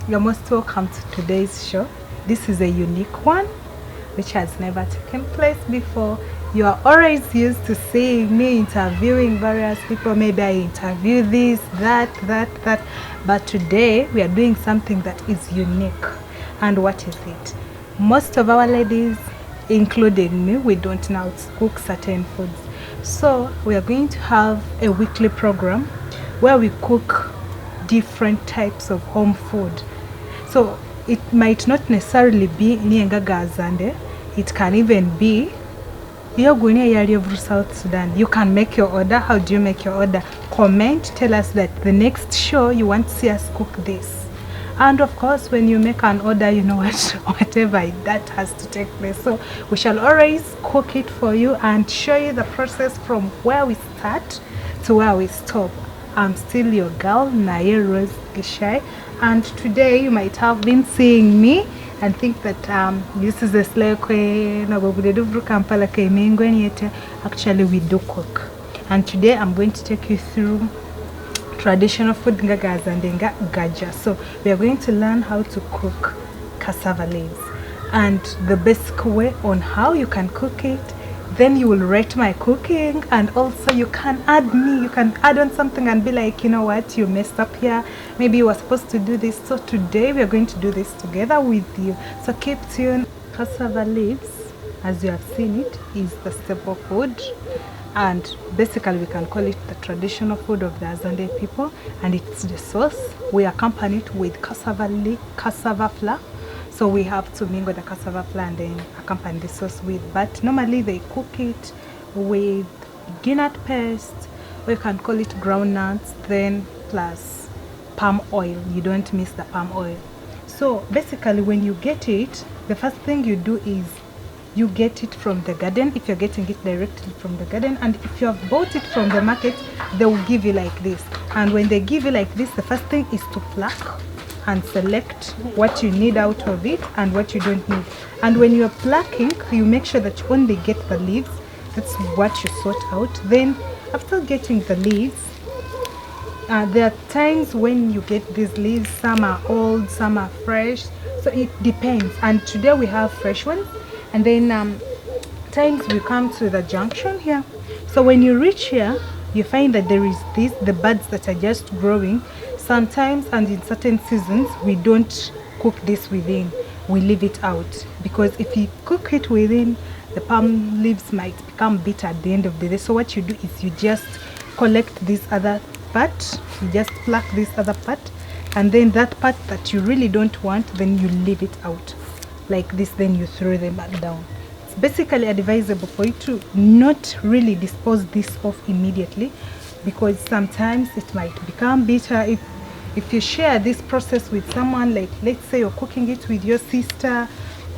You're most welcome to today's show. This is a unique one which has never taken place before. You are always used to seeing me interviewing various people. Maybe I interview this, that. But today we are doing something that is unique. And what is it? Most of our ladies, including me, we don't know how to cook certain foods. So we are going to have a weekly program where we cook different types of home food. So it might not necessarily be Niengaga Azande. It can even be South Sudan. You can make your order. How do you make your order? Comment, tell us that the next show you want to see us cook this. And of course, when you make an order, you know what, whatever that has to take place. So we shall always cook it for you and show you the process from where we start to where we stop. I'm still your girl, Naye Rose Gishai, and today you might have been seeing me and think that this is a slekwe. Actually, we do cook, and today I'm going to take you through traditional food Ngaga Azande Gadia. So we are going to learn how to cook cassava leaves and the basic way on how you can cook it. Then you will rate my cooking, and also you can add on something and be like, you know what, you messed up here, maybe you were supposed to do this. So today we are going to do this together with you, so keep tuned. Cassava leaves, as you have seen it, is the staple food, and basically we can call it the traditional food of the Azande people, and it's the sauce. We accompany it with cassava flour. So we have to mingle the cassava flour and then accompany the sauce with. But normally they cook it with groundnut paste, or you can call it groundnuts, then plus palm oil. You don't miss the palm oil. So basically when you get it, the first thing you do is you get it from the garden, if you're getting it directly from the garden. And if you have bought it from the market, they will give you like this. And when they give you like this, the first thing is to pluck and select what you need out of it and what you don't need. And when you're plucking, you make sure that you only get the leaves. That's what you sort out. Then after getting the leaves, there are times when you get these leaves, some are old, some are fresh, so it depends. And today we have fresh ones. And then times we come to the junction here. So when you reach here, you find that there is the buds that are just growing. Sometimes and in certain seasons we don't cook this within, we leave it out, because if you cook it within, the palm leaves might become bitter at the end of the day. So what you do is you just collect this other part, you just pluck this other part, and then that part that you really don't want, then you leave it out like this, then you throw them back down. It's basically advisable for you to not really dispose this off immediately, because sometimes it might become bitter. If you share this process with someone, like let's say you're cooking it with your sister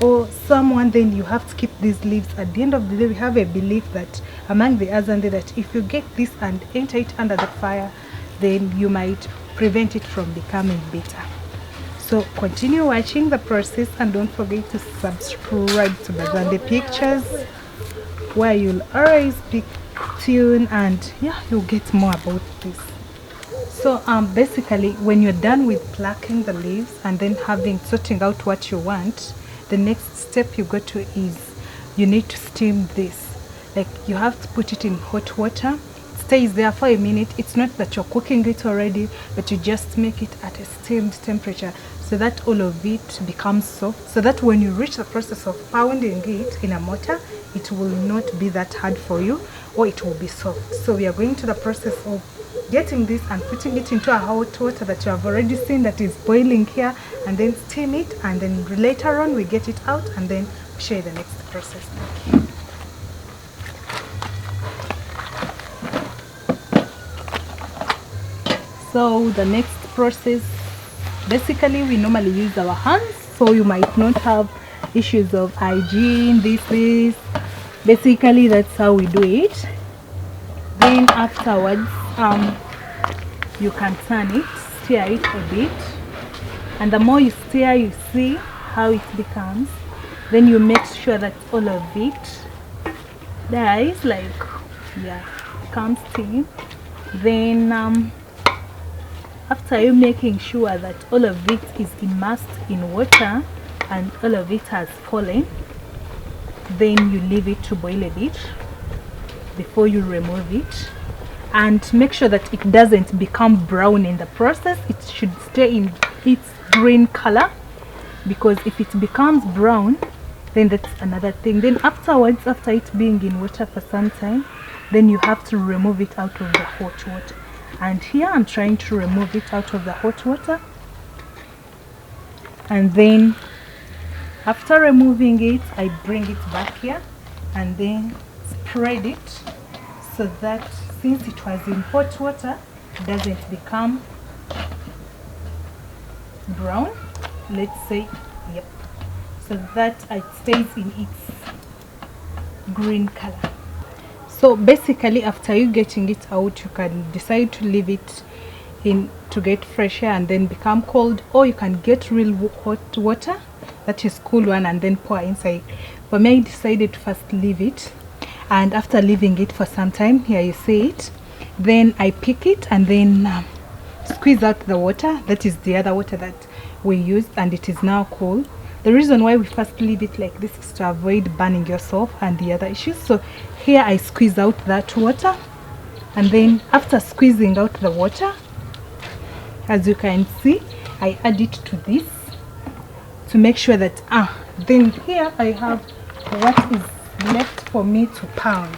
or someone, then you have to keep these leaves. At the end of the day, we have a belief that among the Azande that if you get this and enter it under the fire, then you might prevent it from becoming bitter. So continue watching the process, and don't forget to subscribe to Azande Pictures, where you'll always be tuned, and yeah, you'll get more about this. So basically when you're done with plucking the leaves and then sorting out what you want, the next step you go to is you need to steam this. Like you have to put it in hot water. It stays there for a minute. It's not that you're cooking it already, but you just make it at a steamed temperature so that all of it becomes soft, so that when you reach the process of pounding it in a mortar, it will not be that hard for you, or it will be soft. So we are going to the process of getting this and putting it into a hot water that you have already seen that is boiling here, and then steam it, and then later on we get it out and then show you the next process. So the next process, basically we normally use our hands, so you might not have issues of hygiene. This basically that's how we do it. Then afterwards you can turn it, stir it a bit, and the more you stir, you see how it becomes. Then you make sure that all of it there is like, yeah, becomes steam. Then after you making sure that all of it is immersed in water and all of it has fallen, then you leave it to boil a bit before you remove it. And make sure that it doesn't become brown in the process. It should stay in its green color, because if it becomes brown, then that's another thing. Then afterwards, after it being in water for some time, then you have to remove it out of the hot water. And here I'm trying to remove it out of the hot water. And then after removing it, I bring it back here and then spread it, so that since it was in hot water, it doesn't become brown, let's say. Yep, so that it stays in its green color. So basically, after you getting it out, you can decide to leave it in to get fresh air and then become cold, or you can get real hot water, that is cool one, and then pour inside. For me, I decided to first leave it, and after leaving it for some time, here you see it, then I pick it and then squeeze out the water. That is the other water that we used, and it is now cool. The reason why we first leave it like this is to avoid burning yourself and the other issues. So here I squeeze out that water, and then after squeezing out the water, as you can see, I add it to this to make sure that then here I have what is left for me to pound,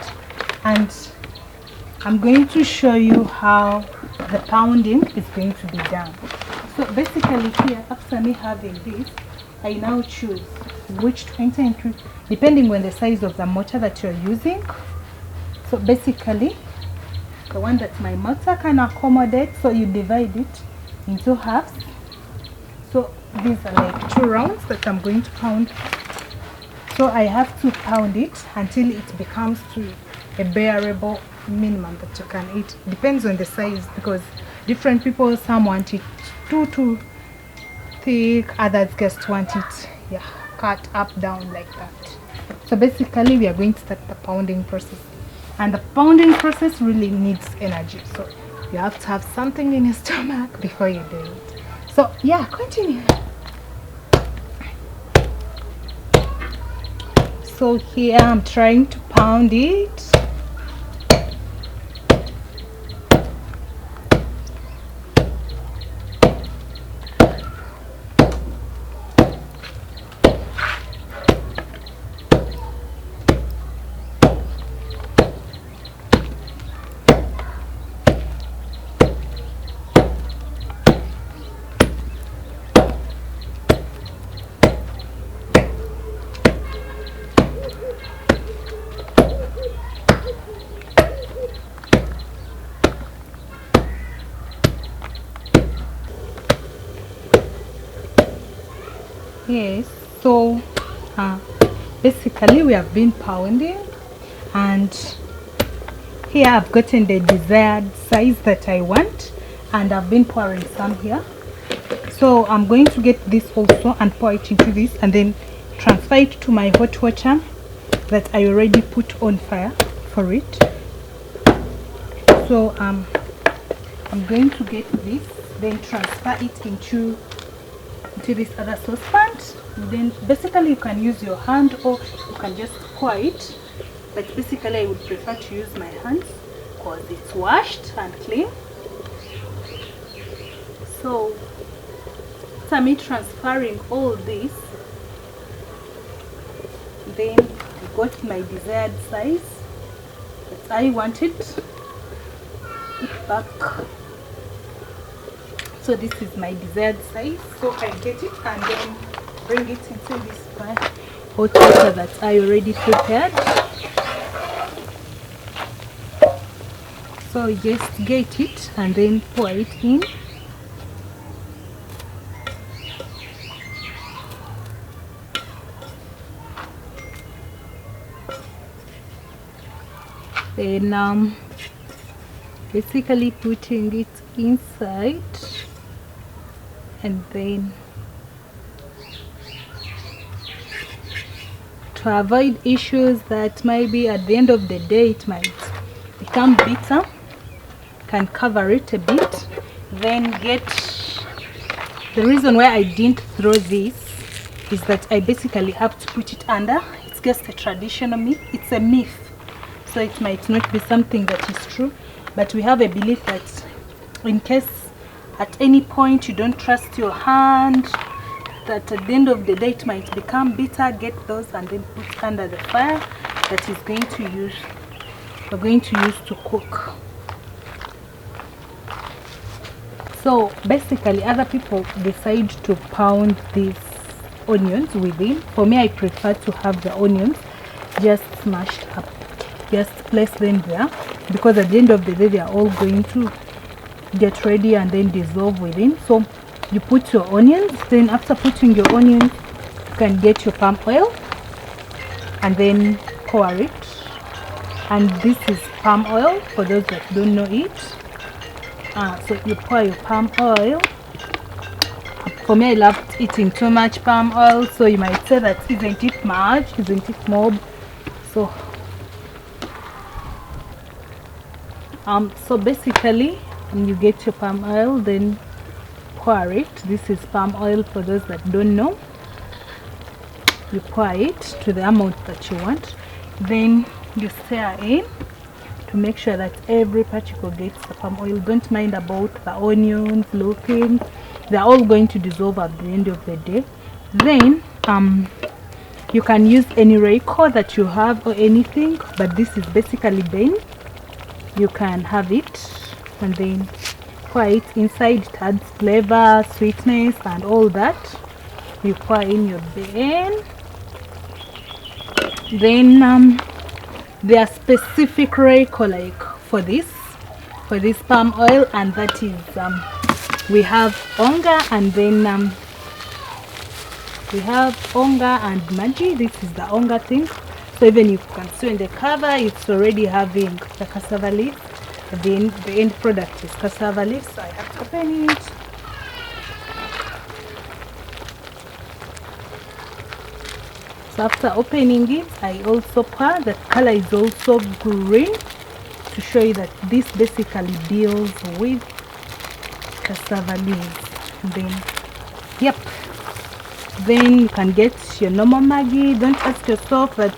and I'm going to show you how the pounding is going to be done. So basically here, after me having this, I now choose which to enter into depending on the size of the mortar that you're using. So basically the one that my mortar can accommodate, so you divide it into halves. So these are like 2 rounds that I'm going to pound. So I have to pound it until it becomes to a bearable minimum that you can eat. Depends on the size, because different people, some want it too thick, others just want it cut up down like that. So basically we are going to start the pounding process, and the pounding process really needs energy, so you have to have something in your stomach before you do it. So yeah, continue. So here I'm trying to pound it. Yes, so basically we have been pounding, and here I've gotten the desired size that I want, and I've been pouring some here. So I'm going to get this also and pour it into this, and then transfer it to my hot water that I already put on fire for it. So I'm going to get this, then transfer it into this other saucepan. Then basically you can use your hand or you can just pour it, but basically I would prefer to use my hands because it's washed and clean. So after me transferring all this, then I got my desired size that I wanted. Put back. So this is my desired size, so I get it and then bring it into this hot water that I already prepared. So just get it and then pour it in. Then basically putting it inside, and then to avoid issues that maybe at the end of the day it might become bitter, can cover it a bit, Then get, the reason why I didn't throw this is that I basically have to put it under. It's just a traditional myth. It's a myth, so it might not be something that is true, but we have a belief that in case at any point you don't trust your hand, that at the end of the day it might become bitter, get those and then put under the fire that is going to use, we're going to use to cook. So basically other people decide to pound these onions within. For me, I prefer to have the onions just smashed up, just place them there, because at the end of the day they are all going to get ready and then dissolve within. So you put your onions, then after putting your onions you can get your palm oil and then pour it. And this is palm oil for those that don't know it. So you pour your palm oil. For me, I love eating too much palm oil, so you might say that isn't it much, isn't it mob? So so basically when you get your palm oil, then pour it. This is palm oil for those that don't know. You pour it to the amount that you want, then you stir in to make sure that every particle gets the palm oil. Don't mind about the onions looking, they're all going to dissolve at the end of the day. Then you can use any Reiko that you have or anything, but this is basically Bain. You can have it and then pour it inside. It adds flavor, sweetness and all that. You pour in your Bain. Then there are specific Reiko like for this palm oil, and that is we have Onga, and then we have Onga and Maji. This is the Onga thing. So even if you can see in the cover, it's already having the cassava leaf. The end product is cassava leaf, so I have to open it. So after opening it, I also pour. The color is also green to show you that this basically deals with cassava leaves. Then yep, then you can get your normal Maggi. Don't ask yourself that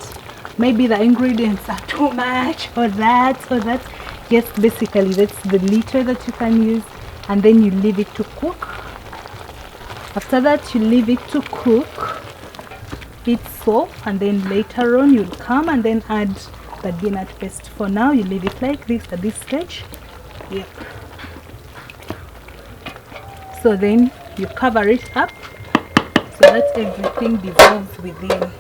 maybe the ingredients are too much or that or that. Yes, basically that's the liter that you can use, and then you leave it to cook. After that you leave it to cook. It's so, and then later on you'll come and then add the groundnut paste. For now you leave it like this at this stage. Yep. So then you cover it up so that everything dissolves within.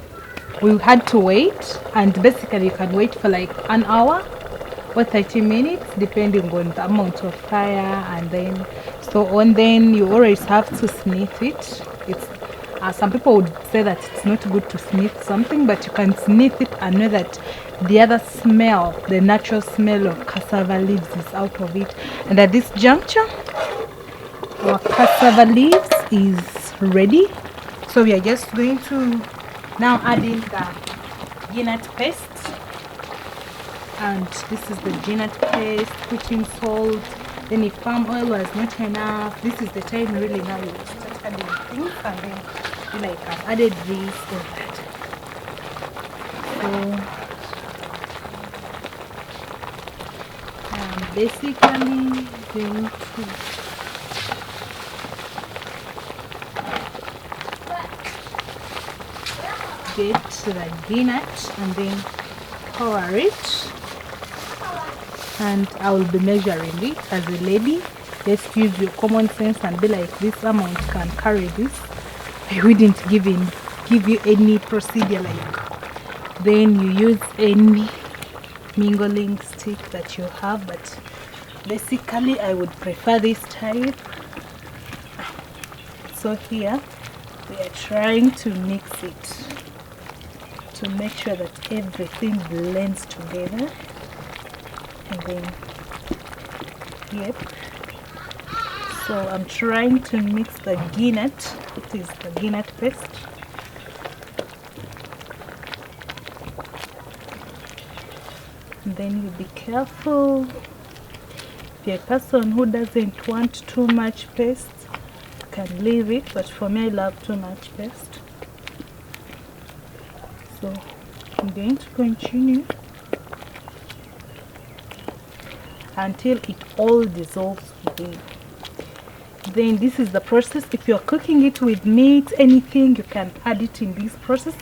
We had to wait, and basically you can wait for like an hour or 30 minutes depending on the amount of fire and then so on. Then you always have to sniff it. It's some people would say that it's not good to sniff something, but you can sniff it and know that the other smell, the natural smell of cassava leaves is out of it. And at this juncture, our cassava leaves is ready. So we are just going to now add in the groundnut paste. And this is the groundnut paste, put in salt. Then if palm oil was not enough, this is the time really now you start adding things, and then like I've added this or that. So I'm basically going to get the groundnut and then pour it, and I will be measuring it as a lady. Just use your common sense and be like, this amount can carry this. I wouldn't give you any procedure like then you use any mingling stick that you have, but basically I would prefer this type. So here we are trying to mix it to make sure that everything blends together, and then yep. So I'm trying to mix the groundnut. It is the groundnut paste. And then you be careful If you're a person who doesn't want too much paste, you can leave it, but for me I love too much paste. So I'm going to continue until it all dissolves within. Then this is the process. If you're cooking it with meat, anything, you can add it in this process.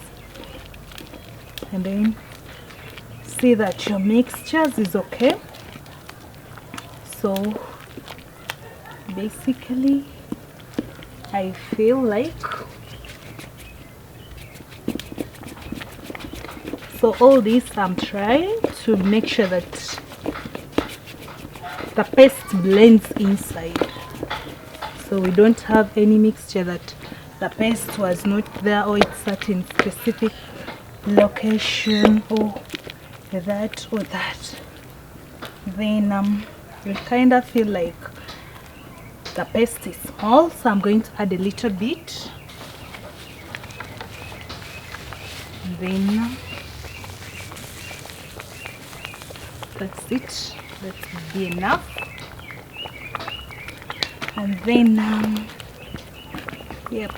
And then see that your mixtures is okay. So basically I feel like, so all this I'm trying to make sure that the paste blends inside, so we don't have any mixture that the paste was not there, or it's at in specific location, or that or that. Then we kind of feel like the paste is small, so I'm going to add a little bit. And then that's it. Let's be enough. And then yep,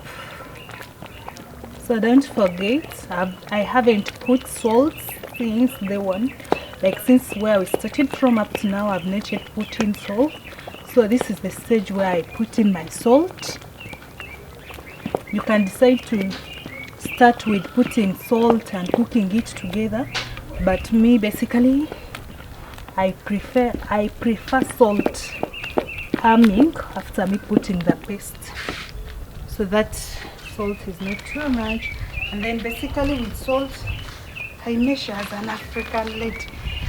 so don't forget, I haven't put salt since the one, like since where we started from up to now, I've not yet put in salt. So this is the stage where I put in my salt. You can decide to start with putting salt and cooking it together, but me basically I prefer salt coming after me putting the paste, so that salt is not too much. And then basically with salt I measure as an African lady.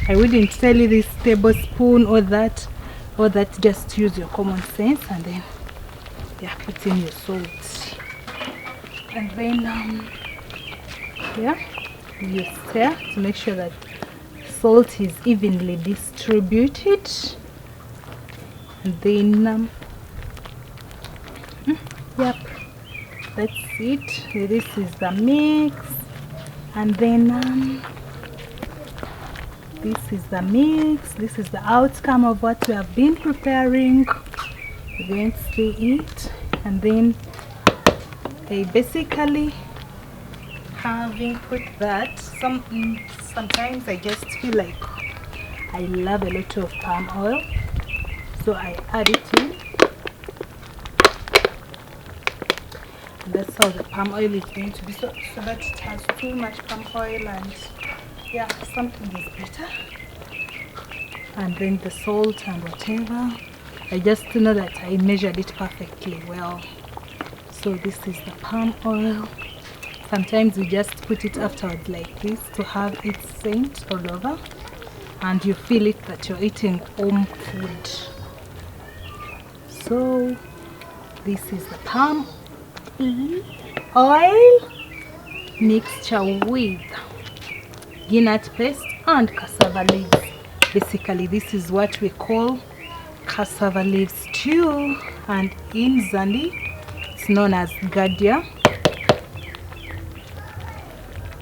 I wouldn't tell you this tablespoon or that, just use your common sense and then yeah, put in your salt. And then yeah, you stir to make sure that salt is evenly distributed. And then yep, that's it. This is the mix. And then this is the mix. This is the outcome of what we have been preparing. We're going to see it. And then I basically, having put that, sometimes I just feel like I love a lot of palm oil, so I add it in. And that's how the palm oil is going to be, so that it has too much palm oil, and yeah, something is better. And then the salt and whatever, I just know that I measured it perfectly well. So this is the palm oil. Sometimes you just put it afterwards like this to have its scent all over, and you feel it that you're eating home food. So this is the palm oil mixture with groundnut paste and cassava leaves. Basically this is what we call cassava leaves stew, and in Azande it's known as Gadia.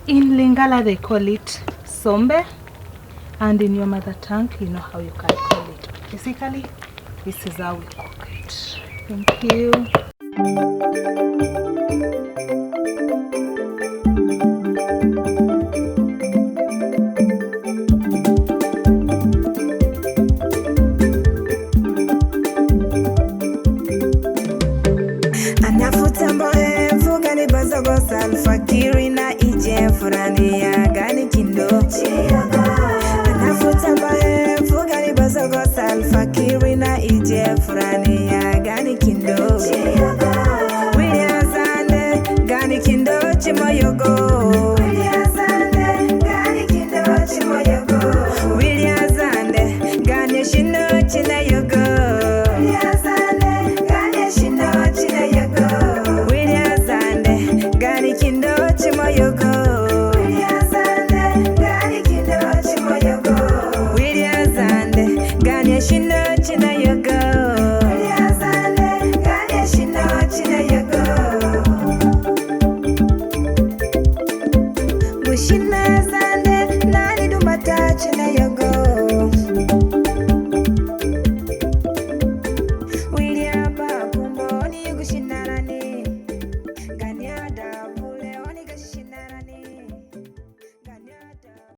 In Lingala they call it sombe, and in your mother tongue you know how you can call it. Basically this is how we cook it. Thank you. Anafutambo efu kanibazo go salfakiri na ije furania.